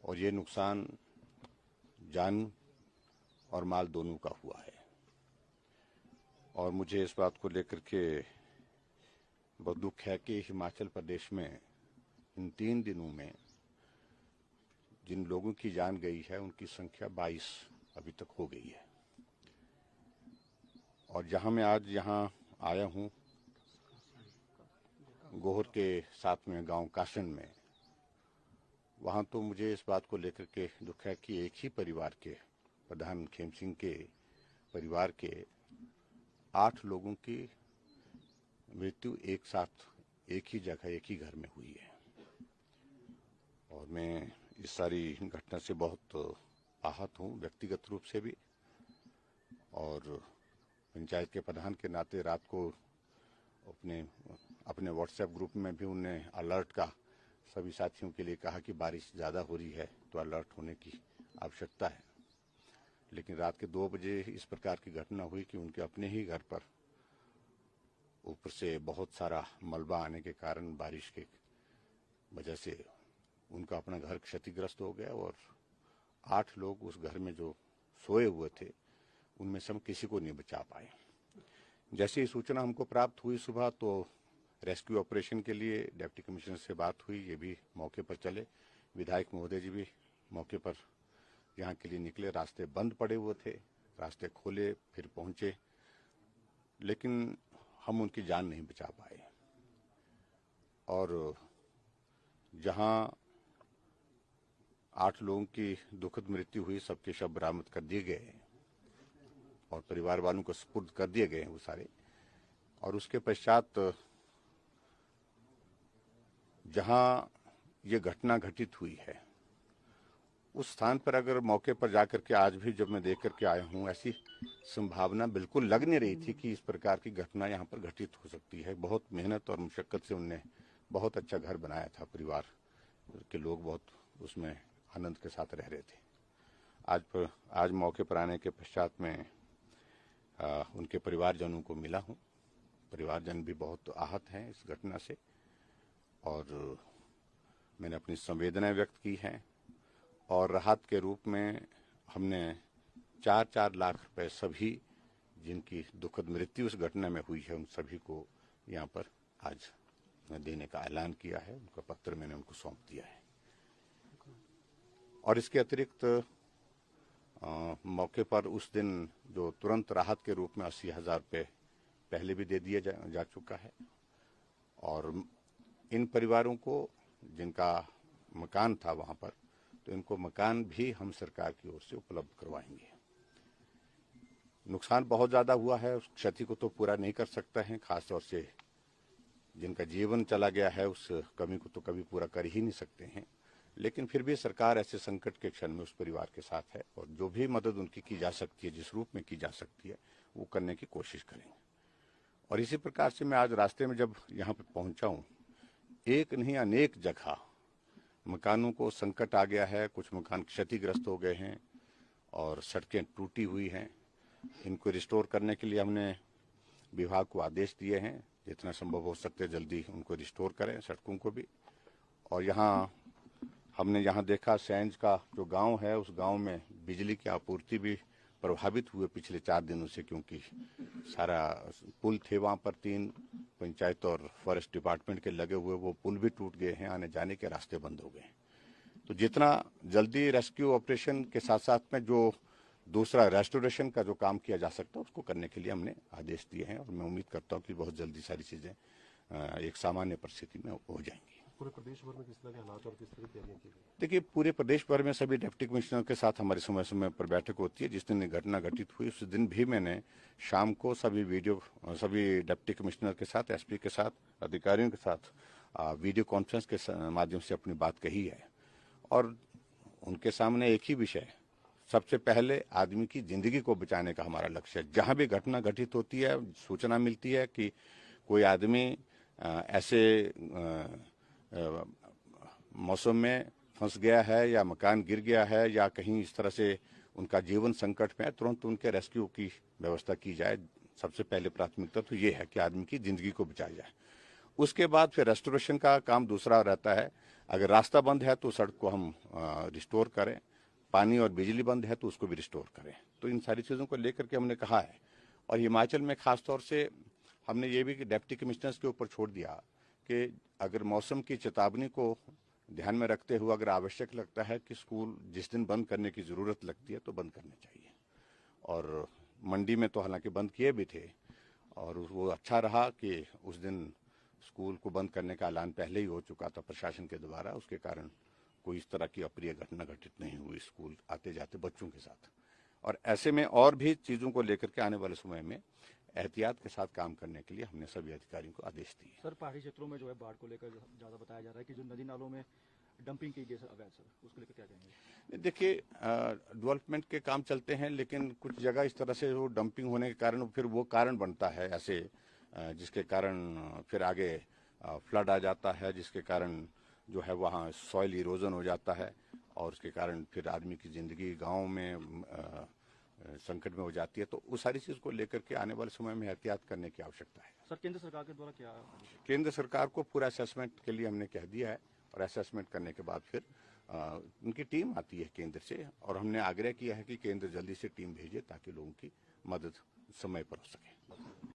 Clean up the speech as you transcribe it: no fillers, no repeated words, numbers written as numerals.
और ये नुकसान जान और माल दोनों का हुआ है। और मुझे इस बात को लेकर के बहुत दुख है कि हिमाचल प्रदेश में इन 3 दिनों में जिन लोगों की जान गई है उनकी संख्या 22 अभी तक हो गई है। और जहां मैं आज यहाँ आया हूँ गोहर के साथ में गांव काशन में, वहां तो मुझे इस बात को लेकर के दुख है कि एक ही परिवार के प्रधान खेम सिंह के परिवार के 8 लोगों की मृत्यु एक साथ एक ही जगह एक ही घर में हुई है। और मैं इस सारी घटना से बहुत आहत हूँ व्यक्तिगत रूप से भी, और पंचायत के प्रधान के नाते रात को अपने व्हाट्सएप ग्रुप में भी उन्होंने अलर्ट का सभी साथियों के लिए कहा कि बारिश ज़्यादा हो रही है तो अलर्ट होने की आवश्यकता है। लेकिन रात के 2 बजे इस प्रकार की घटना हुई कि उनके अपने ही घर पर ऊपर से बहुत सारा मलबा आने के कारण बारिश के वजह से उनका अपना घर क्षतिग्रस्त हो गया और 8 लोग उस घर में जो सोए हुए थे उनमें से हम किसी को नहीं बचा पाए। जैसे ही सूचना हमको प्राप्त हुई सुबह, तो रेस्क्यू ऑपरेशन के लिए डिप्टी कमिश्नर से बात हुई, ये भी मौके पर चले। विधायक महोदय जी भी मौके पर यहाँ के लिए निकले। रास्ते बंद पड़े हुए थे, रास्ते खोले फिर पहुंचे, लेकिन हम उनकी जान नहीं बचा पाए। और जहां 8 लोगों की दुखद मृत्यु हुई, सबके शव बरामद कर दिए गए और परिवार वालों को सुपुर्द कर दिए गए वो सारे। और उसके पश्चात जहां ये घटना घटित हुई है उस स्थान पर अगर मौके पर जाकर के आज भी जब मैं देख करके आया हूं, ऐसी संभावना बिल्कुल लग नहीं रही थी कि इस प्रकार की घटना यहाँ पर घटित हो सकती है। बहुत मेहनत और मुशक्कत से उनने बहुत अच्छा घर बनाया था, परिवार के लोग बहुत उसमें आनंद के साथ रह रहे थे। आज मौके पर आने के पश्चात में उनके परिवारजनों को मिला हूँ। परिवारजन भी बहुत आहत हैं इस घटना से और मैंने अपनी संवेदनाएं व्यक्त की हैं। और राहत के रूप में हमने 4-4 लाख रुपए सभी जिनकी दुखद मृत्यु उस घटना में हुई है उन सभी को यहाँ पर आज देने का ऐलान किया है। उनका पत्र मैंने उनको सौंप दिया है। और इसके अतिरिक्त मौके पर उस दिन जो तुरंत राहत के रूप में 80,000 रुपये पहले भी दे दिया जा चुका है। और इन परिवारों को जिनका मकान था वहाँ पर, तो इनको मकान भी हम सरकार की ओर से उपलब्ध करवाएंगे। नुकसान बहुत ज़्यादा हुआ है, उस क्षति को तो पूरा नहीं कर सकते हैं। खासतौर से जिनका जीवन चला गया है उस कमी को तो कभी पूरा कर ही नहीं सकते हैं। लेकिन फिर भी सरकार ऐसे संकट के क्षण में उस परिवार के साथ है और जो भी मदद उनकी की जा सकती है, जिस रूप में की जा सकती है, वो करने की कोशिश करेंगे। और इसी प्रकार से मैं आज रास्ते में जब यहाँ पर पहुँचा हूँ, एक नहीं अनेक जगह मकानों को संकट आ गया है, कुछ मकान क्षतिग्रस्त हो गए हैं और सड़कें टूटी हुई हैं। इनको रिस्टोर करने के लिए हमने विभाग को आदेश दिए हैं, जितना संभव हो सकते जल्दी उनको रिस्टोर करें सड़कों को भी। और हमने यहाँ देखा सैंज का जो गांव है, उस गांव में बिजली की आपूर्ति भी प्रभावित हुए पिछले 4 दिनों से, क्योंकि सारा पुल थे वहाँ पर 3 पंचायत और फॉरेस्ट डिपार्टमेंट के लगे हुए, वो पुल भी टूट गए हैं, आने जाने के रास्ते बंद हो गए। तो जितना जल्दी रेस्क्यू ऑपरेशन के साथ साथ में जो दूसरा रेस्टोरेशन का जो काम किया जा सकता है उसको करने के लिए हमने आदेश दिए हैं। और मैं उम्मीद करता हूँ कि बहुत जल्दी सारी चीज़ें एक सामान्य परिस्थिति में हो जाएंगी। पूरे प्रदेश भर में किस तरह के हालात और किस तरह की तैयारियां की गई? देखिए, पूरे प्रदेश भर में सभी डिप्टी कमिश्नर के साथ हमारी समय समय पर बैठक होती है। जिस दिन घटना घटित हुई उस दिन भी मैंने शाम को सभी डिप्टी कमिश्नर के साथ, एसपी के साथ, अधिकारियों के साथ वीडियो कॉन्फ्रेंस के माध्यम से अपनी बात कही है। और उनके सामने एक ही विषय, सबसे पहले आदमी की जिंदगी को बचाने का हमारा लक्ष्य है। जहाँ भी घटना घटित होती है, सूचना मिलती है कि कोई आदमी ऐसे मौसम में फंस गया है या मकान गिर गया है या कहीं इस तरह से उनका जीवन संकट में है, तुरंत उनके रेस्क्यू की व्यवस्था की जाए। सबसे पहले प्राथमिकता तो ये है कि आदमी की जिंदगी को बचाया जाए। उसके बाद फिर रेस्टोरेशन का काम दूसरा रहता है। अगर रास्ता बंद है तो सड़क को हम रिस्टोर करें, पानी और बिजली बंद है तो उसको भी रिस्टोर करें। तो इन सारी चीज़ों को लेकर के हमने कहा है। और हिमाचल में खास तौर से हमने ये भी डिप्टी कमिश्नर्स के ऊपर छोड़ दिया कि अगर मौसम की चेतावनी को ध्यान में रखते हुए अगर आवश्यक लगता है कि स्कूल जिस दिन बंद करने की ज़रूरत लगती है तो बंद करने चाहिए। और मंडी में तो हालांकि बंद किए भी थे, और वो अच्छा रहा कि उस दिन स्कूल को बंद करने का ऐलान पहले ही हो चुका था प्रशासन के द्वारा। उसके कारण कोई इस तरह की अप्रिय घटना घटित नहीं हुई स्कूल आते जाते बच्चों के साथ। और ऐसे में और भी चीज़ों को लेकर के आने वाले समय में एहतियात के साथ काम करने के लिए हमने सभी अधिकारियों को आदेश दिए। सर, पहाड़ी क्षेत्रों में जो है बाढ़ को लेकर ज़्यादा बताया जा रहा है कि जो नदी नालों में डंपिंग की गई सर अवैध, सर उसको लेकर क्या कहेंगे? देखिए, डेवलपमेंट के काम चलते हैं, लेकिन कुछ जगह इस तरह से वो डंपिंग होने के कारण फिर वो कारण बनता है ऐसे, जिसके कारण फिर आगे फ्लड आ जाता है, जिसके कारण जो है वहाँ सॉइल इरोजन हो जाता है, और उसके कारण फिर आदमी की ज़िंदगी गाँव में संकट में हो जाती है। तो उस सारी चीज़ को लेकर के आने वाले समय में एहतियात करने की आवश्यकता है। सर, केंद्र सरकार के द्वारा क्या आदेश है? केंद्र सरकार को पूरा असेसमेंट के लिए हमने कह दिया है, और असेसमेंट करने के बाद फिर उनकी टीम आती है केंद्र से, और हमने आग्रह किया है कि केंद्र जल्दी से टीम भेजे ताकि लोगों की मदद समय पर हो सके।